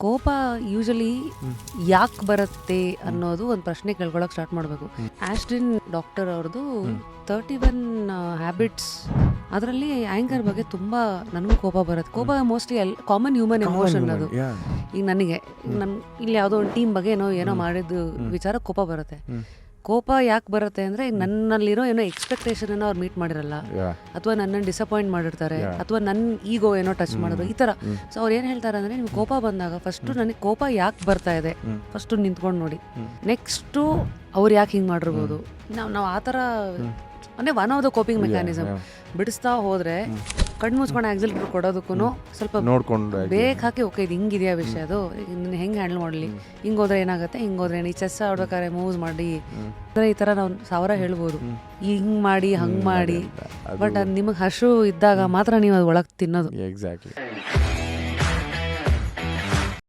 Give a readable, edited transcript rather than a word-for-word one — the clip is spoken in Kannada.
ಕೋಪ ಯೂಶಲಿ ಯಾಕೆ ಬರುತ್ತೆ ಅನ್ನೋದು ಒಂದು ಪ್ರಶ್ನೆ ಕೇಳ್ಕೊಳಕ್ ಸ್ಟಾರ್ಟ್ ಮಾಡಬೇಕು. ಆಸ್ಟ್ರಿನ್ ಡಾಕ್ಟರ್ ಅವ್ರದ್ದು 31 ಹ್ಯಾಬಿಟ್ಸ್, ಅದರಲ್ಲಿ ಆ್ಯಂಗರ್ ಬಗ್ಗೆ ತುಂಬಾ ನನಗೂ ಕೋಪ ಬರುತ್ತೆ. ಕೋಪ ಮೋಸ್ಟ್ಲಿ ಕಾಮನ್ ಹ್ಯೂಮನ್ ಎಮೋಷನ್ ಅದು. ಈಗ ನನಗೆ ಇಲ್ಲಿ ಯಾವುದೋ ಒಂದು ಟೀಮ್ ಬಗ್ಗೆ ಏನೋ ಮಾಡಿದ್ದು ವಿಚಾರ ಕೋಪ ಬರುತ್ತೆ. ಕೋಪ ಯಾಕೆ ಬರುತ್ತೆ ಅಂದರೆ ನನ್ನಲ್ಲಿರೋ ಏನೋ ಎಕ್ಸ್ಪೆಕ್ಟೇಷನ್ ಏನೋ ಅವ್ರು ಮೀಟ್ ಮಾಡಿರಲ್ಲ, ಅಥವಾ ನನ್ನನ್ನು ಡಿಸಪಾಯಿಂಟ್ ಮಾಡಿರ್ತಾರೆ, ಅಥವಾ ನನ್ನ ಈಗೋ ಏನೋ ಟಚ್ ಮಾಡೋದು ಈ ಥರ. ಸೊ ಅವ್ರು ಏನು ಹೇಳ್ತಾರೆ ಅಂದರೆ, ನಿಮ್ಗೆ ಕೋಪ ಬಂದಾಗ ಫಸ್ಟು ನನಗೆ ಕೋಪ ಯಾಕೆ ಬರ್ತಾ ಇದೆ ಫಸ್ಟು ನಿಂತ್ಕೊಂಡು ನೋಡಿ, ನೆಕ್ಸ್ಟು ಅವ್ರು ಯಾಕೆ ಹಿಂಗೆ ಮಾಡಿರ್ಬೋದು. ನಾವು ಆ ಥರ ಅಂದರೆ one of the coping mechanism ಬಿಡಿಸ್ತಾ ಹೋದರೆ ಕಣ್ಣು ಮುಚ್ಕೊಂಡು ಆಕ್ಸಿಲೇಟರ್ ಕೊಡೋದಕ್ಕೂ ಸ್ವಲ್ಪ ನೋಡ್ಕೊಂಡು ಬೇಗ ಹಾಕಿ, ಓಕೆ ಇದು ಹಿಂಗಿದೆಯಾ ವಿಷಯ, ಅದು ನಿನ್ನ ಹೆಂಗೆ ಹ್ಯಾಂಡಲ್ ಮಾಡಲಿ, ಹಿಂಗೆ ಹೋದ್ರೆ ಏನಾಗುತ್ತೆ, ಹಿಂಗೆ ಹೋದ್ರೆ ಈ ಚೆಸ್ ಆಡ್ಬೇಕಾದ್ರೆ ಮೂವ್ಸ್ ಮಾಡಿ ಈ ಥರ ನಾವು 1000 ಹೇಳ್ಬೋದು, ಹಿಂಗೆ ಮಾಡಿ ಹಂಗೆ ಮಾಡಿ. ಬಟ್ ಅದು ನಿಮಗೆ ಹಸು ಇದ್ದಾಗ ಮಾತ್ರ ನೀವು ಅದು ಒಳಗೆ ತಿನ್ನೋದು. ಎಕ್ಸಾಕ್ಟ್ಲಿ.